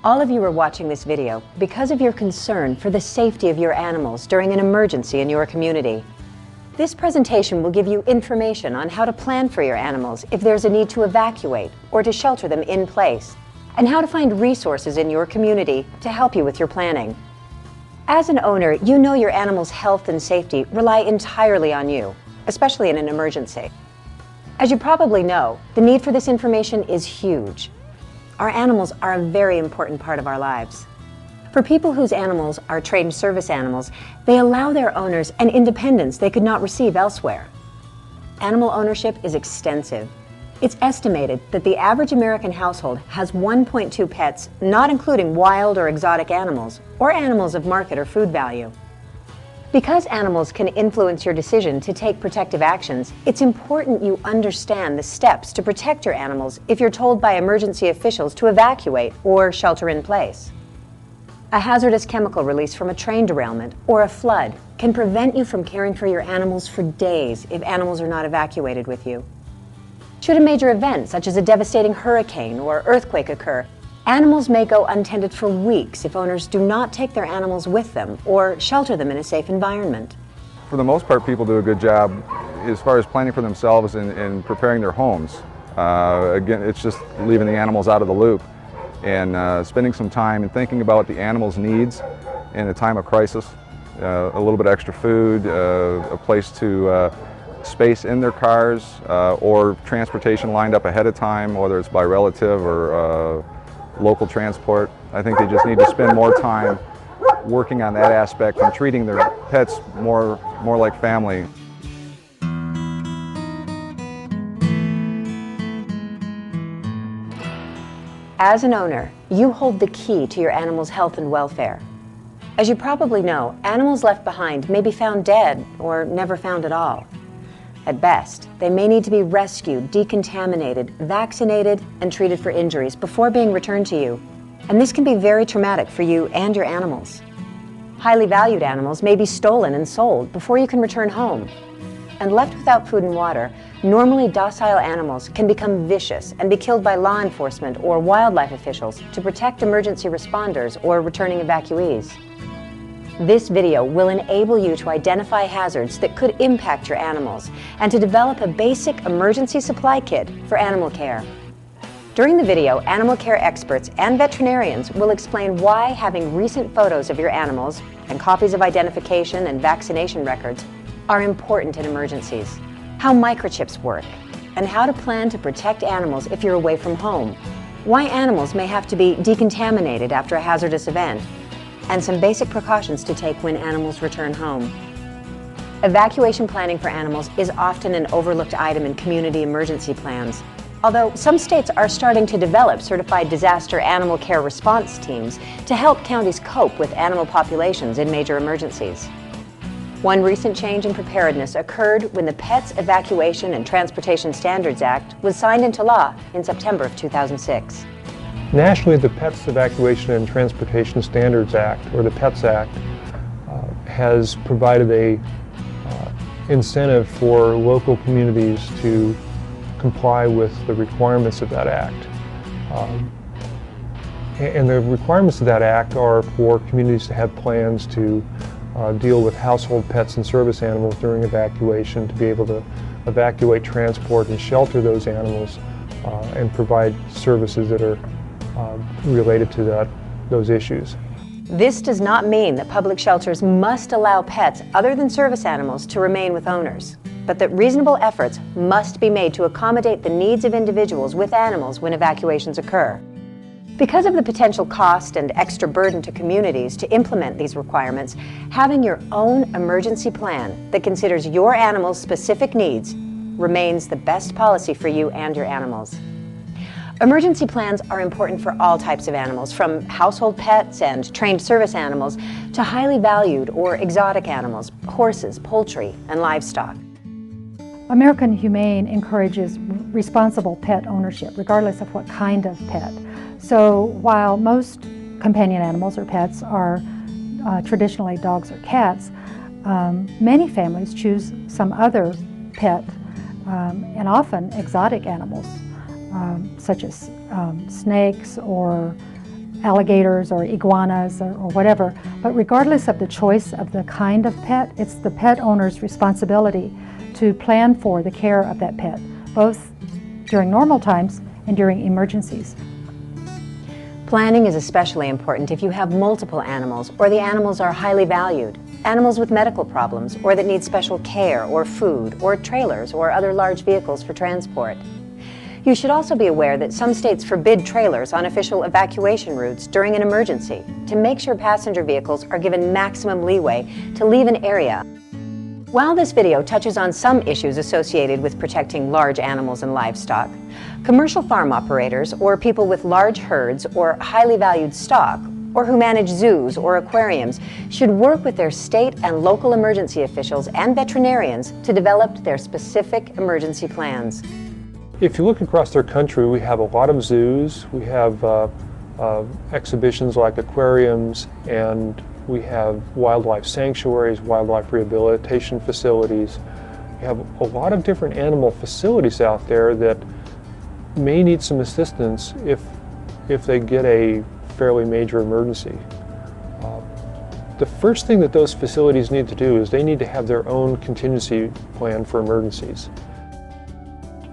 All of you are watching this video because of your concern for the safety of your animals during an emergency in your community. This presentation will give you information on how to plan for your animals if there's a need to evacuate or to shelter them in place, and how to find resources in your community to help you with your planning. As an owner, you know your animal's health and safety rely entirely on you, especially in an emergency. As you probably know, the need for this information is huge. Our animals are a very important part of our lives. For people whose animals are trained service animals, they allow their owners an independence they could not receive elsewhere. Animal ownership is extensive. It's estimated that the average American household has 1.2 pets, not including wild or exotic animals, or animals of market or food value. Because animals can influence your decision to take protective actions, it's important you understand the steps to protect your animals if you're told by emergency officials to evacuate or shelter in place. A hazardous chemical release from a train derailment or a flood can prevent you from caring for your animals for days if animals are not evacuated with you. Should a major event, such as a devastating hurricane or earthquake occur, animals may go untended for weeks if owners do not take their animals with them or shelter them in a safe environment. For the most part, people do a good job as far as planning for themselves and preparing their homes. Again, it's just leaving the animals out of the loop and spending some time and thinking about the animal's needs in a time of crisis. A little bit of extra food, a place to space in their cars, or transportation lined up ahead of time, whether it's by relative or local transport. I think they just need to spend more time working on that aspect and treating their pets more like family. As an owner, you hold the key to your animal's health and welfare. As you probably know, animals left behind may be found dead or never found at all. At best, they may need to be rescued, decontaminated, vaccinated, and treated for injuries before being returned to you. And this can be very traumatic for you and your animals. Highly valued animals may be stolen and sold before you can return home. And left without food and water, normally docile animals can become vicious and be killed by law enforcement or wildlife officials to protect emergency responders or returning evacuees. This video will enable you to identify hazards that could impact your animals and to develop a basic emergency supply kit for animal care. During the video, animal care experts and veterinarians will explain why having recent photos of your animals and copies of identification and vaccination records are important in emergencies, how microchips work, and how to plan to protect animals if you're away from home, why animals may have to be decontaminated after a hazardous event, and some basic precautions to take when animals return home. Evacuation planning for animals is often an overlooked item in community emergency plans, although some states are starting to develop certified disaster animal care response teams to help counties cope with animal populations in major emergencies. One recent change in preparedness occurred when the Pets Evacuation and Transportation Standards Act was signed into law in September of 2006. Nationally, the Pets Evacuation and Transportation Standards Act, or the PETS Act, has provided a incentive for local communities to comply with the requirements of that act. And the requirements of that act are for communities to have plans to deal with household pets and service animals during evacuation, to be able to evacuate, transport, and shelter those animals and provide services that are related to those issues. This does not mean that public shelters must allow pets other than service animals to remain with owners, but that reasonable efforts must be made to accommodate the needs of individuals with animals when evacuations occur. Because of the potential cost and extra burden to communities to implement these requirements, having your own emergency plan that considers your animal's specific needs remains the best policy for you and your animals. Emergency plans are important for all types of animals, from household pets and trained service animals to highly valued or exotic animals, horses, poultry, and livestock. American Humane encourages responsible pet ownership, regardless of what kind of pet. So while most companion animals or pets are traditionally dogs or cats, many families choose some other pet and often exotic animals, such as snakes or alligators or iguanas or whatever. But regardless of the choice of the kind of pet, it's the pet owner's responsibility to plan for the care of that pet, both during normal times and during emergencies. Planning is especially important if you have multiple animals or the animals are highly valued, animals with medical problems or that need special care or food or trailers or other large vehicles for transport. You should also be aware that some states forbid trailers on official evacuation routes during an emergency to make sure passenger vehicles are given maximum leeway to leave an area. While this video touches on some issues associated with protecting large animals and livestock, commercial farm operators or people with large herds or highly valued stock or who manage zoos or aquariums should work with their state and local emergency officials and veterinarians to develop their specific emergency plans. If you look across our country, we have a lot of zoos, we have exhibitions like aquariums, and we have wildlife sanctuaries, wildlife rehabilitation facilities. We have a lot of different animal facilities out there that may need some assistance if they get a fairly major emergency. The first thing that those facilities need to do is they need to have their own contingency plan for emergencies.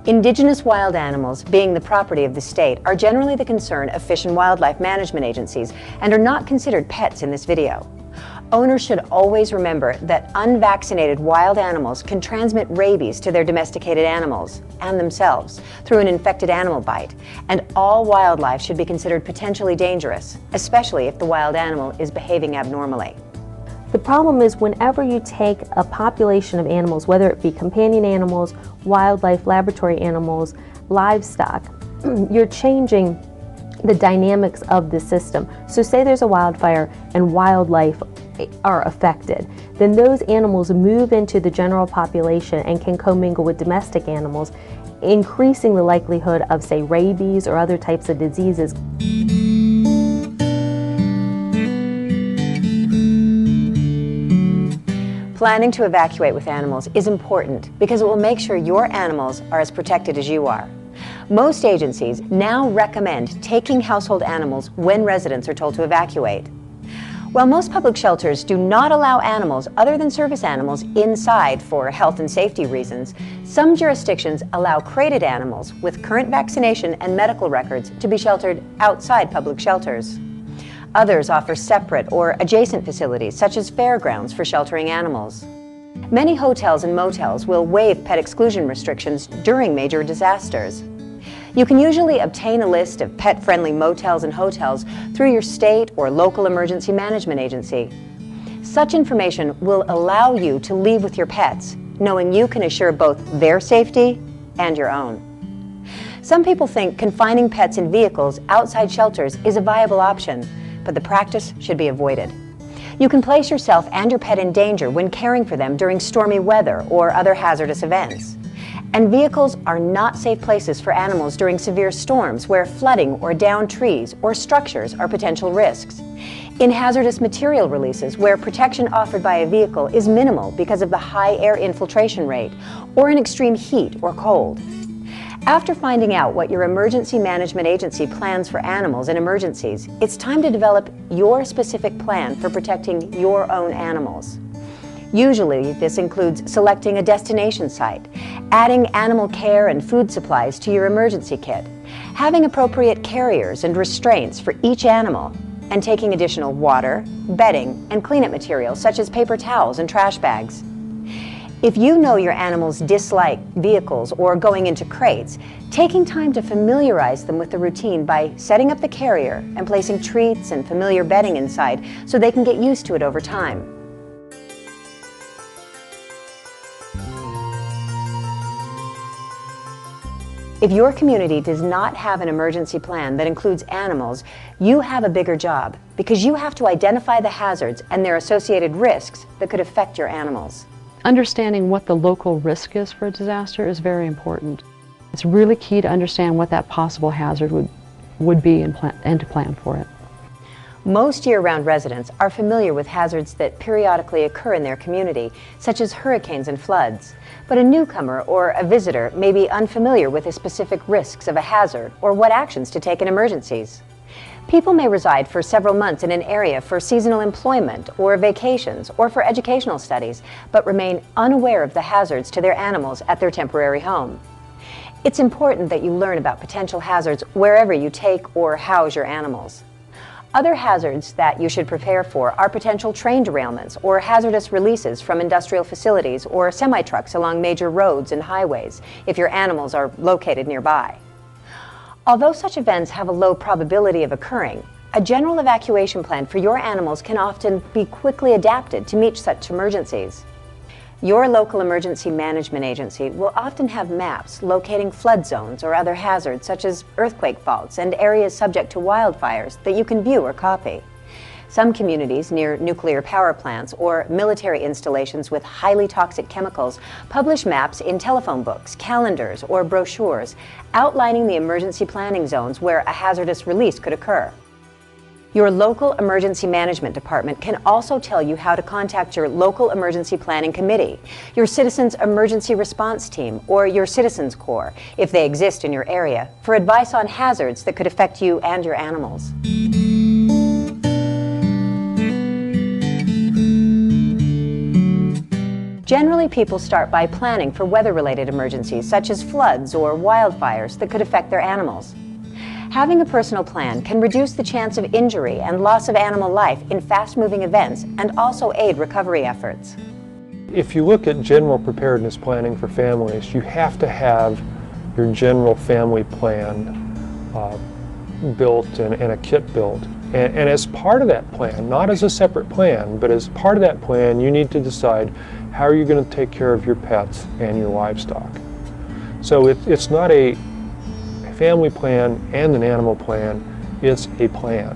Indigenous wild animals, being the property of the state, are generally the concern of fish and wildlife management agencies and are not considered pets in this video. Owners should always remember that unvaccinated wild animals can transmit rabies to their domesticated animals and themselves through an infected animal bite, and all wildlife should be considered potentially dangerous, especially if the wild animal is behaving abnormally. The problem is whenever you take a population of animals, whether it be companion animals, wildlife, laboratory animals, livestock, you're changing the dynamics of the system. So say there's a wildfire and wildlife are affected, then those animals move into the general population and can commingle with domestic animals, increasing the likelihood of, say, rabies or other types of diseases. Planning to evacuate with animals is important because it will make sure your animals are as protected as you are. Most agencies now recommend taking household animals when residents are told to evacuate. While most public shelters do not allow animals other than service animals inside for health and safety reasons, some jurisdictions allow crated animals with current vaccination and medical records to be sheltered outside public shelters. Others offer separate or adjacent facilities, such as fairgrounds, for sheltering animals. Many hotels and motels will waive pet exclusion restrictions during major disasters. You can usually obtain a list of pet-friendly motels and hotels through your state or local emergency management agency. Such information will allow you to leave with your pets, knowing you can assure both their safety and your own. Some people think confining pets in vehicles outside shelters is a viable option, but the practice should be avoided. You can place yourself and your pet in danger when caring for them during stormy weather or other hazardous events. And vehicles are not safe places for animals during severe storms where flooding or downed trees or structures are potential risks. In hazardous material releases where protection offered by a vehicle is minimal because of the high air infiltration rate or in extreme heat or cold. After finding out what your emergency management agency plans for animals in emergencies, it's time to develop your specific plan for protecting your own animals. Usually, this includes selecting a destination site, adding animal care and food supplies to your emergency kit, having appropriate carriers and restraints for each animal, and taking additional water, bedding, and cleanup materials such as paper towels and trash bags. If you know your animals dislike vehicles or going into crates, taking time to familiarize them with the routine by setting up the carrier and placing treats and familiar bedding inside so they can get used to it over time. If your community does not have an emergency plan that includes animals, you have a bigger job because you have to identify the hazards and their associated risks that could affect your animals. Understanding what the local risk is for a disaster is very important. It's really key to understand what that possible hazard would be and to plan for it. Most year-round residents are familiar with hazards that periodically occur in their community, such as hurricanes and floods. But a newcomer or a visitor may be unfamiliar with the specific risks of a hazard or what actions to take in emergencies. People may reside for several months in an area for seasonal employment or vacations or for educational studies, but remain unaware of the hazards to their animals at their temporary home. It's important that you learn about potential hazards wherever you take or house your animals. Other hazards that you should prepare for are potential train derailments or hazardous releases from industrial facilities or semi-trucks along major roads and highways if your animals are located nearby. Although such events have a low probability of occurring, a general evacuation plan for your animals can often be quickly adapted to meet such emergencies. Your local emergency management agency will often have maps locating flood zones or other hazards such as earthquake faults and areas subject to wildfires that you can view or copy. Some communities near nuclear power plants or military installations with highly toxic chemicals publish maps in telephone books, calendars, or brochures outlining the emergency planning zones where a hazardous release could occur. Your local emergency management department can also tell you how to contact your local emergency planning committee, your Citizens Emergency Response Team, or your Citizens Corps, if they exist in your area, for advice on hazards that could affect you and your animals. Generally, people start by planning for weather-related emergencies such as floods or wildfires that could affect their animals. Having a personal plan can reduce the chance of injury and loss of animal life in fast-moving events and also aid recovery efforts. If you look at general preparedness planning for families, you have to have your general family plan built and a kit built. And as part of that plan, not as a separate plan, but as part of that plan, you need to decide how are you going to take care of your pets and your livestock. So it's not a family plan and an animal plan, it's a plan.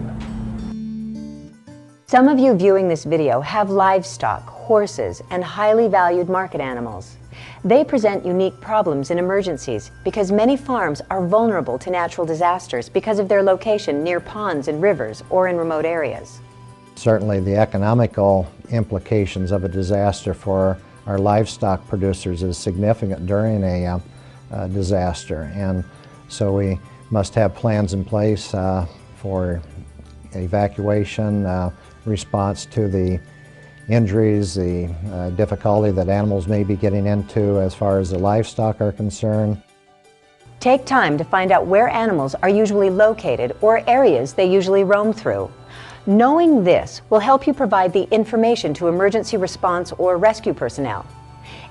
Some of you viewing this video have livestock, horses, and highly valued market animals. They present unique problems in emergencies because many farms are vulnerable to natural disasters because of their location near ponds and rivers or in remote areas. Certainly the economical implications of a disaster for our livestock producers is significant during a disaster, and so we must have plans in place for evacuation, response to the injuries, the difficulty that animals may be getting into as far as the livestock are concerned. Take time to find out where animals are usually located or areas they usually roam through. Knowing this will help you provide the information to emergency response or rescue personnel.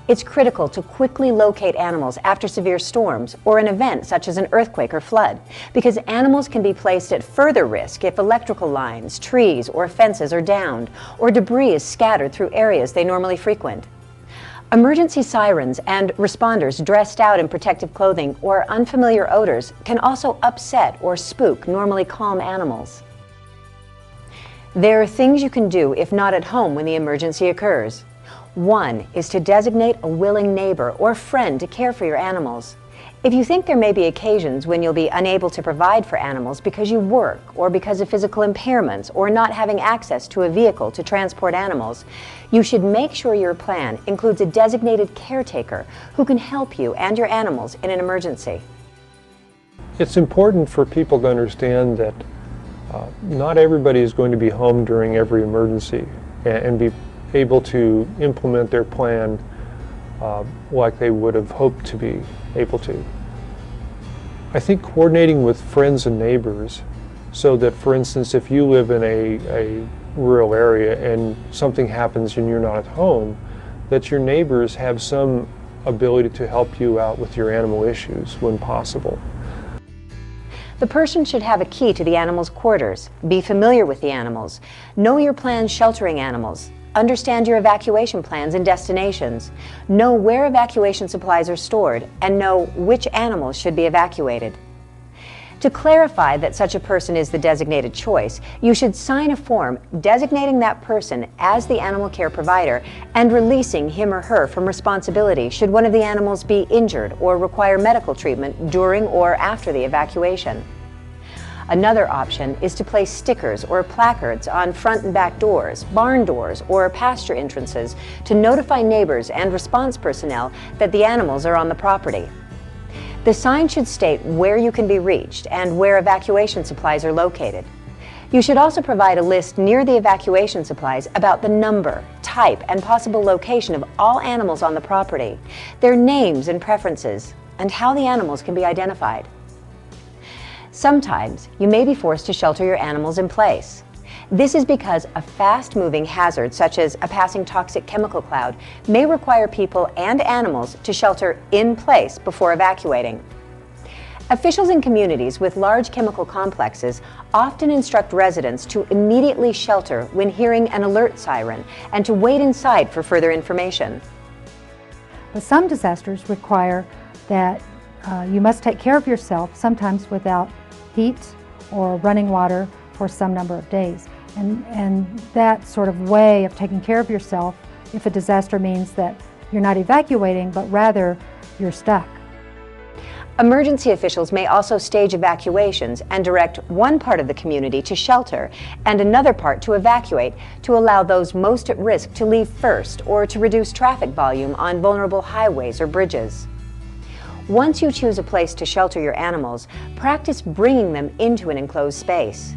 It's critical to quickly locate animals after severe storms or an event such as an earthquake or flood, because animals can be placed at further risk if electrical lines, trees, or fences are downed, or debris is scattered through areas they normally frequent. Emergency sirens and responders dressed out in protective clothing or unfamiliar odors can also upset or spook normally calm animals. There are things you can do if not at home when the emergency occurs. One is to designate a willing neighbor or friend to care for your animals. If you think there may be occasions when you'll be unable to provide for animals because you work or because of physical impairments or not having access to a vehicle to transport animals, you should make sure your plan includes a designated caretaker who can help you and your animals in an emergency. It's important for people to understand that not everybody is going to be home during every emergency and be able to implement their plan like they would have hoped to be able to. I think coordinating with friends and neighbors so that, for instance, if you live in a rural area and something happens and you're not at home, that your neighbors have some ability to help you out with your animal issues when possible. The person should have a key to the animal's quarters, be familiar with the animals, know your plans sheltering animals, understand your evacuation plans and destinations, know where evacuation supplies are stored, and know which animals should be evacuated. To clarify that such a person is the designated choice, you should sign a form designating that person as the animal care provider and releasing him or her from responsibility should one of the animals be injured or require medical treatment during or after the evacuation. Another option is to place stickers or placards on front and back doors, barn doors, or pasture entrances to notify neighbors and response personnel that the animals are on the property. The sign should state where you can be reached and where evacuation supplies are located. You should also provide a list near the evacuation supplies about the number, type, and possible location of all animals on the property, their names and preferences, and how the animals can be identified. Sometimes you may be forced to shelter your animals in place. This is because a fast-moving hazard, such as a passing toxic chemical cloud, may require people and animals to shelter in place before evacuating. Officials in communities with large chemical complexes often instruct residents to immediately shelter when hearing an alert siren and to wait inside for further information. But some disasters require that you must take care of yourself, sometimes without heat or running water for some number of days. And that sort of way of taking care of yourself, if a disaster means that you're not evacuating, but rather you're stuck. Emergency officials may also stage evacuations and direct one part of the community to shelter and another part to evacuate to allow those most at risk to leave first or to reduce traffic volume on vulnerable highways or bridges. Once you choose a place to shelter your animals, practice bringing them into an enclosed space.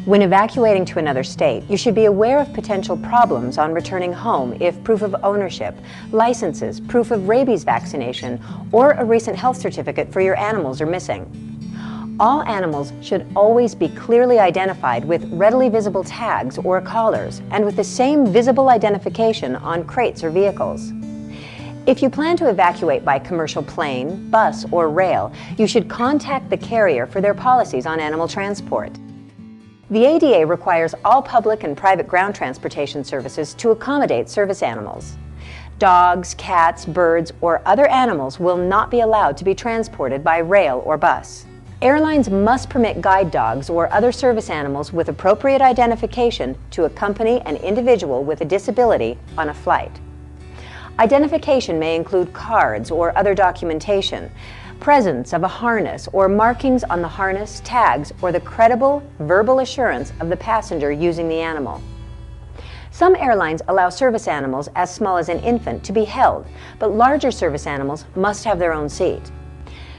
When evacuating to another state, you should be aware of potential problems on returning home if proof of ownership, licenses, proof of rabies vaccination, or a recent health certificate for your animals are missing. All animals should always be clearly identified with readily visible tags or collars and with the same visible identification on crates or vehicles. If you plan to evacuate by commercial plane, bus, or rail, you should contact the carrier for their policies on animal transport. The ADA requires all public and private ground transportation services to accommodate service animals. Dogs, cats, birds, or other animals will not be allowed to be transported by rail or bus. Airlines must permit guide dogs or other service animals with appropriate identification to accompany an individual with a disability on a flight. Identification may include cards or other documentation, presence of a harness or markings on the harness, tags, or the credible verbal assurance of the passenger using the animal. Some airlines allow service animals as small as an infant to be held, but larger service animals must have their own seat.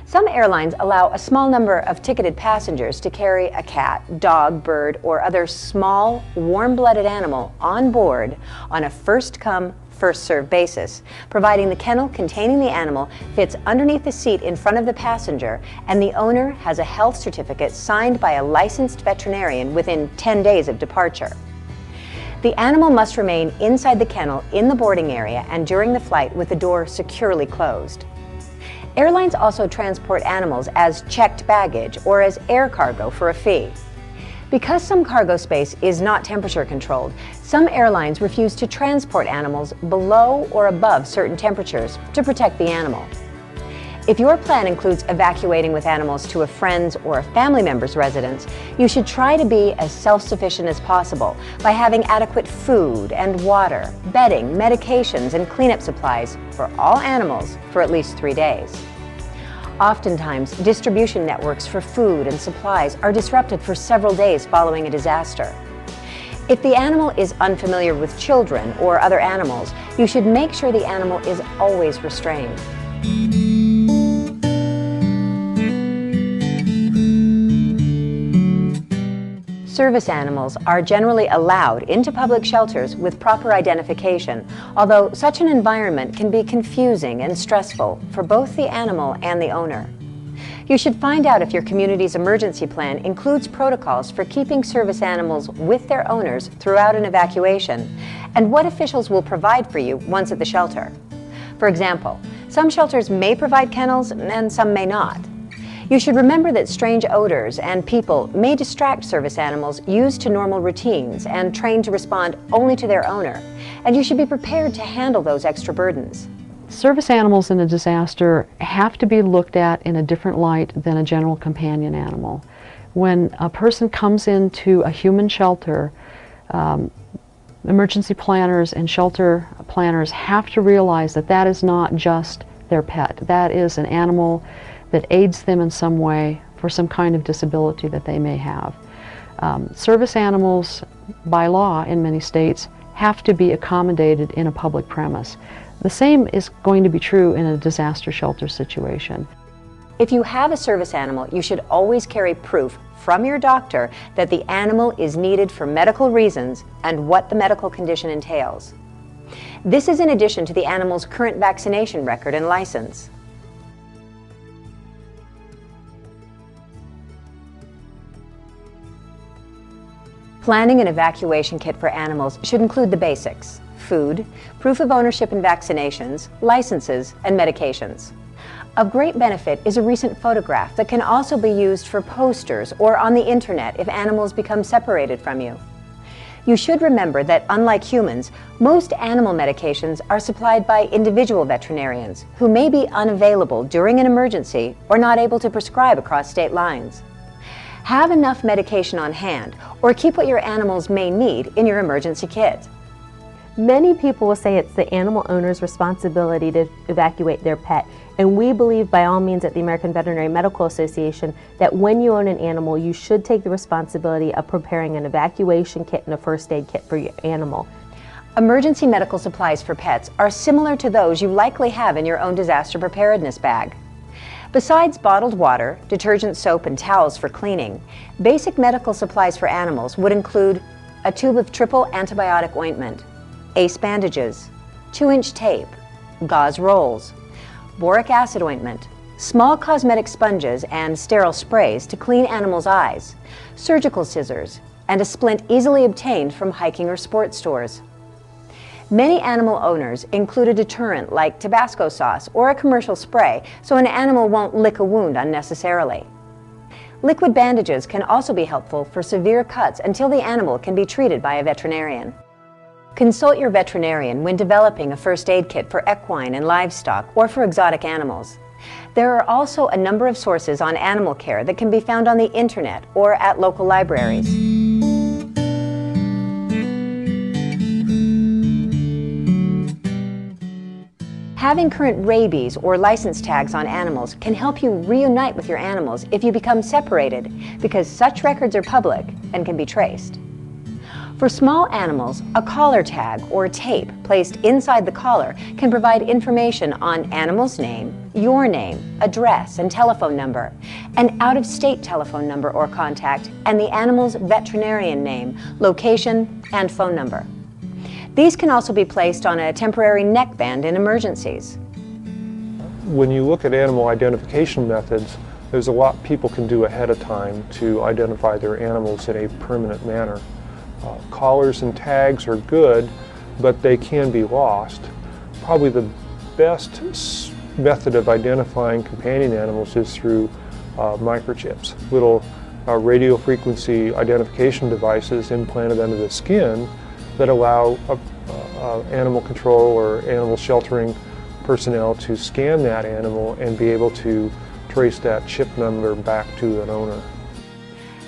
Some airlines allow a small number of ticketed passengers to carry a cat, dog, bird, or other small, warm-blooded animal on board on a first-come, first-served basis, providing the kennel containing the animal fits underneath the seat in front of the passenger and the owner has a health certificate signed by a licensed veterinarian within 10 days of departure. The animal must remain inside the kennel in the boarding area and during the flight with the door securely closed. Airlines also transport animals as checked baggage or as air cargo for a fee. Because some cargo space is not temperature controlled, some airlines refuse to transport animals below or above certain temperatures to protect the animal. If your plan includes evacuating with animals to a friend's or a family member's residence, you should try to be as self-sufficient as possible by having adequate food and water, bedding, medications, and cleanup supplies for all animals for at least 3 days. Oftentimes, distribution networks for food and supplies are disrupted for several days following a disaster. If the animal is unfamiliar with children or other animals, you should make sure the animal is always restrained. Service animals are generally allowed into public shelters with proper identification, although such an environment can be confusing and stressful for both the animal and the owner. You should find out if your community's emergency plan includes protocols for keeping service animals with their owners throughout an evacuation, and what officials will provide for you once at the shelter. For example, some shelters may provide kennels and some may not. You should remember that strange odors and people may distract service animals used to normal routines and trained to respond only to their owner, and you should be prepared to handle those extra burdens. Service animals in a disaster have to be looked at in a different light than a general companion animal. When a person comes into a human shelter, emergency planners and shelter planners have to realize that that is not just their pet. That is an animal that aids them in some way for some kind of disability that they may have. Service animals, by law in many states, have to be accommodated in a public premise. The same is going to be true in a disaster shelter situation. If you have a service animal, you should always carry proof from your doctor that the animal is needed for medical reasons and what the medical condition entails. This is in addition to the animal's current vaccination record and license. Planning an evacuation kit for animals should include the basics: food, proof of ownership and vaccinations, licenses, and medications. Of great benefit is a recent photograph that can also be used for posters or on the internet if animals become separated from you. You should remember that, unlike humans, most animal medications are supplied by individual veterinarians who may be unavailable during an emergency or not able to prescribe across state lines. Have enough medication on hand or keep what your animals may need in your emergency kit. Many people will say it's the animal owner's responsibility to evacuate their pet, and we believe by all means at the American Veterinary Medical Association that when you own an animal, you should take the responsibility of preparing an evacuation kit and a first aid kit for your animal. Emergency medical supplies for pets are similar to those you likely have in your own disaster preparedness bag. Besides bottled water, detergent, soap, and towels for cleaning, basic medical supplies for animals would include a tube of triple antibiotic ointment, ACE bandages, 2-inch tape, gauze rolls, boric acid ointment, small cosmetic sponges and sterile sprays to clean animals' eyes, surgical scissors, and a splint easily obtained from hiking or sports stores. Many animal owners include a deterrent like Tabasco sauce or a commercial spray so an animal won't lick a wound unnecessarily. Liquid bandages can also be helpful for severe cuts until the animal can be treated by a veterinarian. Consult your veterinarian when developing a first aid kit for equine and livestock or for exotic animals. There are also a number of sources on animal care that can be found on the internet or at local libraries. Having current rabies or license tags on animals can help you reunite with your animals if you become separated, because such records are public and can be traced. For small animals, a collar tag or tape placed inside the collar can provide information on animal's name, your name, address, and telephone number, an out-of-state telephone number or contact, and the animal's veterinarian name, location, and phone number. These can also be placed on a temporary neckband in emergencies. When you look at animal identification methods, there's a lot people can do ahead of time to identify their animals in a permanent manner. Collars and tags are good, but they can be lost. Probably the best method of identifying companion animals is through microchips, little radio frequency identification devices implanted under the skin that allow animal control or animal sheltering personnel to scan that animal and be able to trace that chip number back to an owner.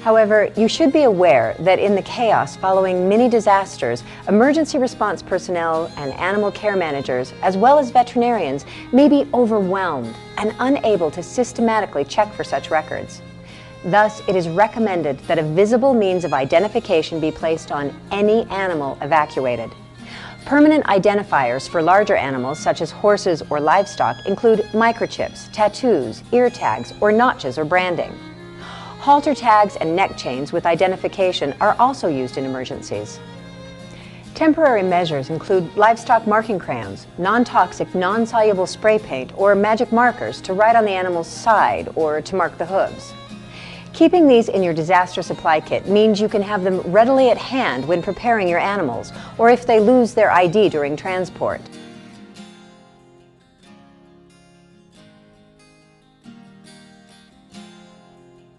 However, you should be aware that in the chaos following many disasters, emergency response personnel and animal care managers, as well as veterinarians, may be overwhelmed and unable to systematically check for such records. Thus, it is recommended that a visible means of identification be placed on any animal evacuated. Permanent identifiers for larger animals, such as horses or livestock, include microchips, tattoos, ear tags, or notches or branding. Halter tags and neck chains with identification are also used in emergencies. Temporary measures include livestock marking crayons, non-toxic, non-soluble spray paint, or magic markers to write on the animal's side or to mark the hooves. Keeping these in your disaster supply kit means you can have them readily at hand when preparing your animals, or if they lose their ID during transport.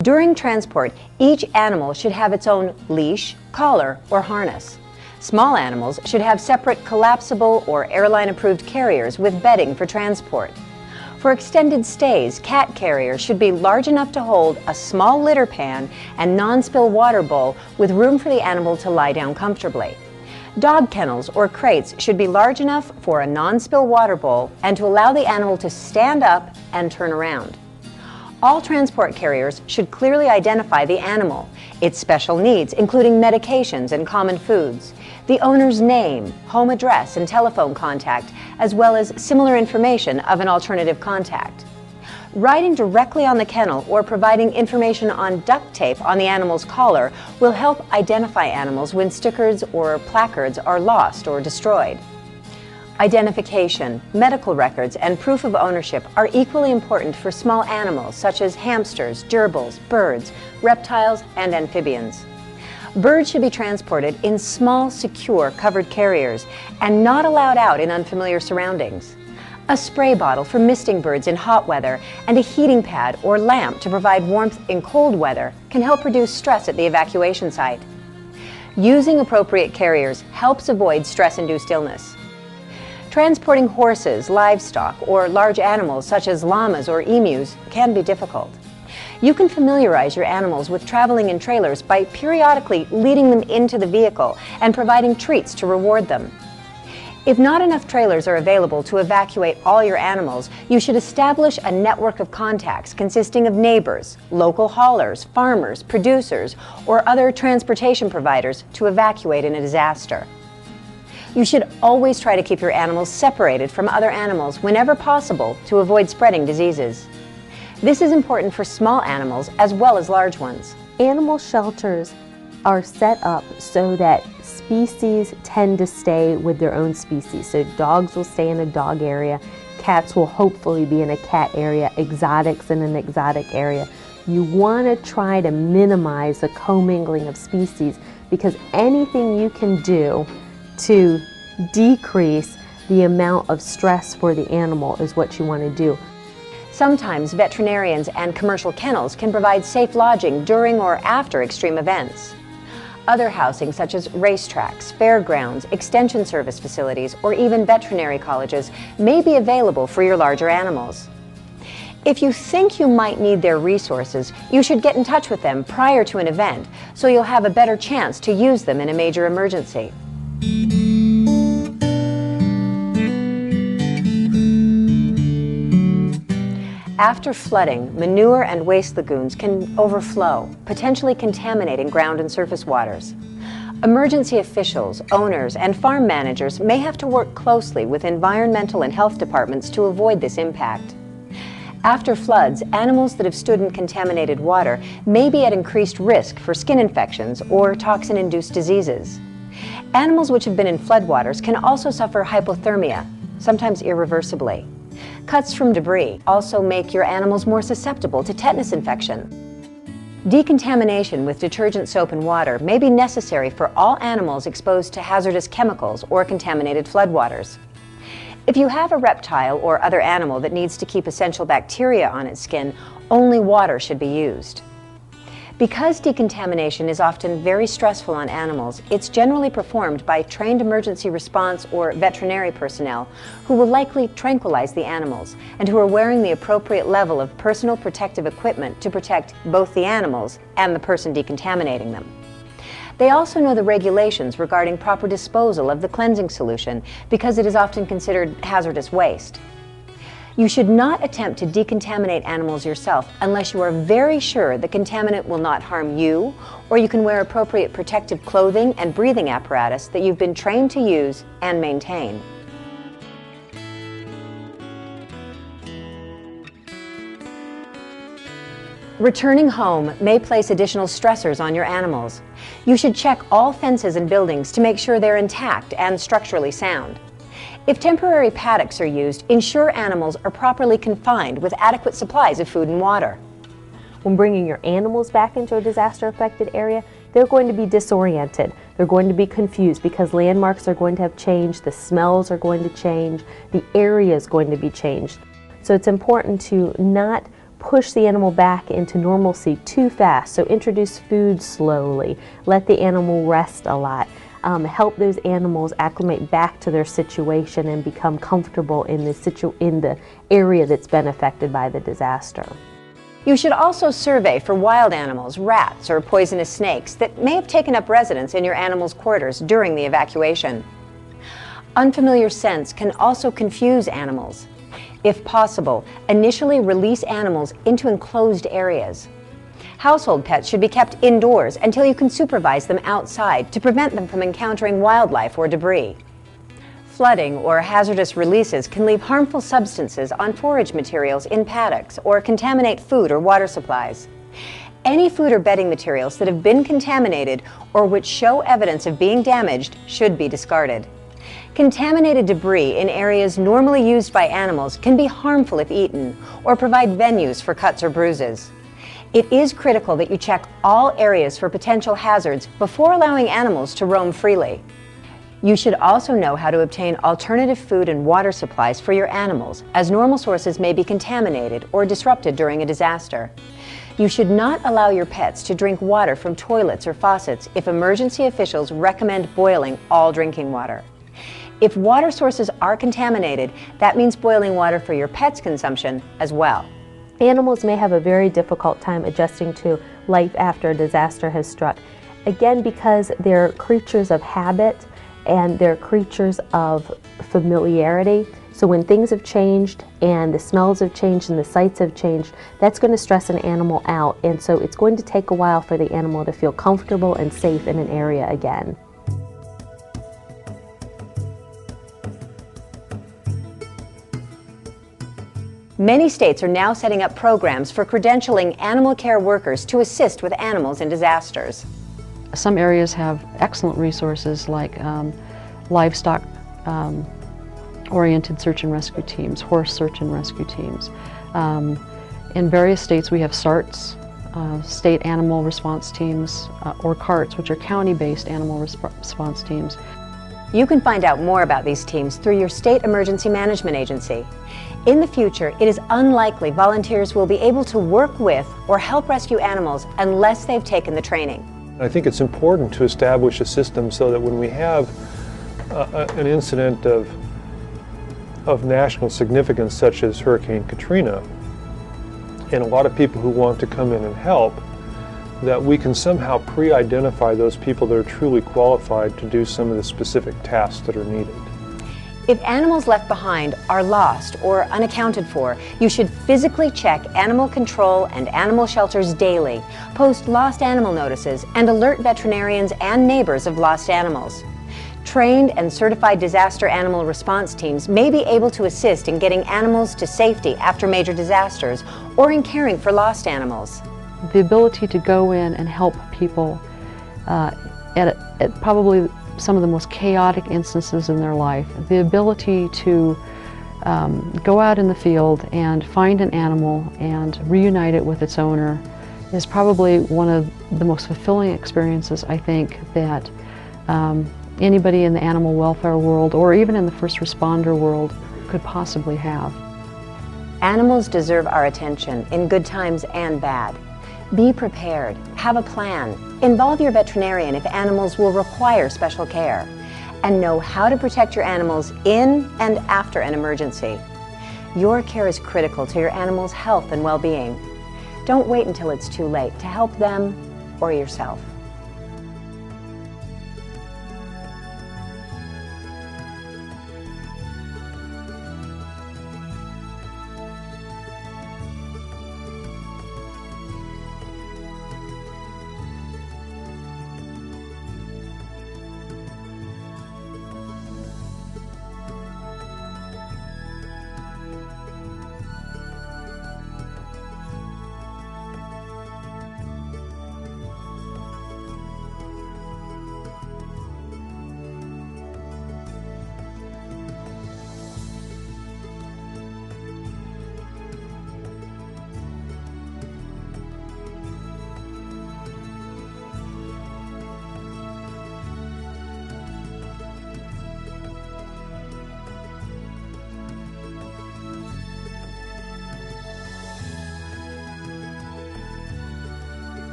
During transport, each animal should have its own leash, collar, or harness. Small animals should have separate collapsible or airline-approved carriers with bedding for transport. For extended stays, cat carriers should be large enough to hold a small litter pan and non-spill water bowl with room for the animal to lie down comfortably. Dog kennels or crates should be large enough for a non-spill water bowl and to allow the animal to stand up and turn around. All transport carriers should clearly identify the animal, its special needs, including medications and common foods, the owner's name, home address, and telephone contact, as well as similar information of an alternative contact. Writing directly on the kennel or providing information on duct tape on the animal's collar will help identify animals when stickers or placards are lost or destroyed. Identification, medical records, and proof of ownership are equally important for small animals such as hamsters, gerbils, birds, reptiles, and amphibians. Birds should be transported in small, secure, covered carriers and not allowed out in unfamiliar surroundings. A spray bottle for misting birds in hot weather and a heating pad or lamp to provide warmth in cold weather can help reduce stress at the evacuation site. Using appropriate carriers helps avoid stress-induced illness. Transporting horses, livestock, or large animals such as llamas or emus can be difficult. You can familiarize your animals with traveling in trailers by periodically leading them into the vehicle and providing treats to reward them. If not enough trailers are available to evacuate all your animals, you should establish a network of contacts consisting of neighbors, local haulers, farmers, producers, or other transportation providers to evacuate in a disaster. You should always try to keep your animals separated from other animals whenever possible to avoid spreading diseases. This is important for small animals as well as large ones. Animal shelters are set up so that species tend to stay with their own species. So dogs will stay in a dog area, cats will hopefully be in a cat area, exotics in an exotic area. You want to try to minimize the commingling of species because anything you can do to decrease the amount of stress for the animal is what you want to do. Sometimes veterinarians and commercial kennels can provide safe lodging during or after extreme events. Other housing such as racetracks, fairgrounds, extension service facilities, or even veterinary colleges may be available for your larger animals. If you think you might need their resources, you should get in touch with them prior to an event so you'll have a better chance to use them in a major emergency. After flooding, manure and waste lagoons can overflow, potentially contaminating ground and surface waters. Emergency officials, owners, and farm managers may have to work closely with environmental and health departments to avoid this impact. After floods, animals that have stood in contaminated water may be at increased risk for skin infections or toxin-induced diseases. Animals which have been in floodwaters can also suffer hypothermia, sometimes irreversibly. Cuts from debris also make your animals more susceptible to tetanus infection. Decontamination with detergent, soap, and water may be necessary for all animals exposed to hazardous chemicals or contaminated floodwaters. If you have a reptile or other animal that needs to keep essential bacteria on its skin, only water should be used. Because decontamination is often very stressful on animals, it's generally performed by trained emergency response or veterinary personnel who will likely tranquilize the animals and who are wearing the appropriate level of personal protective equipment to protect both the animals and the person decontaminating them. They also know the regulations regarding proper disposal of the cleansing solution because it is often considered hazardous waste. You should not attempt to decontaminate animals yourself unless you are very sure the contaminant will not harm you, or you can wear appropriate protective clothing and breathing apparatus that you've been trained to use and maintain. Returning home may place additional stressors on your animals. You should check all fences and buildings to make sure they're intact and structurally sound. If temporary paddocks are used, ensure animals are properly confined with adequate supplies of food and water. When bringing your animals back into a disaster-affected area, they're going to be disoriented. They're going to be confused because landmarks are going to have changed, the smells are going to change, the area is going to be changed. So it's important to not push the animal back into normalcy too fast. So introduce food slowly, let the animal rest a lot. Help those animals acclimate back to their situation and become comfortable in the area that's been affected by the disaster. You should also survey for wild animals, rats, or poisonous snakes that may have taken up residence in your animal's quarters during the evacuation. Unfamiliar scents can also confuse animals. If possible, initially release animals into enclosed areas. Household pets should be kept indoors until you can supervise them outside to prevent them from encountering wildlife or debris. Flooding or hazardous releases can leave harmful substances on forage materials in paddocks or contaminate food or water supplies. Any food or bedding materials that have been contaminated or which show evidence of being damaged should be discarded. Contaminated debris in areas normally used by animals can be harmful if eaten or provide venues for cuts or bruises. It is critical that you check all areas for potential hazards before allowing animals to roam freely. You should also know how to obtain alternative food and water supplies for your animals, as normal sources may be contaminated or disrupted during a disaster. You should not allow your pets to drink water from toilets or faucets if emergency officials recommend boiling all drinking water. If water sources are contaminated, that means boiling water for your pet's consumption as well. Animals may have a very difficult time adjusting to life after a disaster has struck. Again, because they're creatures of habit and they're creatures of familiarity. So when things have changed and the smells have changed and the sights have changed, that's going to stress an animal out. And so it's going to take a while for the animal to feel comfortable and safe in an area again. Many states are now setting up programs for credentialing animal care workers to assist with animals in disasters. Some areas have excellent resources like livestock oriented search and rescue teams, horse search and rescue teams. In various states we have SARTs, state animal response teams, or CARTs, which are county-based animal response teams. You can find out more about these teams through your state emergency management agency. In the future, it is unlikely volunteers will be able to work with or help rescue animals unless they've taken the training. I think it's important to establish a system so that when we have an incident of national significance such as Hurricane Katrina, and a lot of people who want to come in and help, that we can somehow pre-identify those people that are truly qualified to do some of the specific tasks that are needed. If animals left behind are lost or unaccounted for, you should physically check animal control and animal shelters daily, post lost animal notices, and alert veterinarians and neighbors of lost animals. Trained and certified disaster animal response teams may be able to assist in getting animals to safety after major disasters or in caring for lost animals. The ability to go in and help people at probably some of the most chaotic instances in their life, the ability to go out in the field and find an animal and reunite it with its owner is probably one of the most fulfilling experiences I think that anybody in the animal welfare world or even in the first responder world could possibly have. Animals deserve our attention in good times and bad. Be prepared, have a plan, involve your veterinarian if animals will require special care, and know how to protect your animals in and after an emergency. Your care is critical to your animal's health and well-being. Don't wait until it's too late to help them or yourself.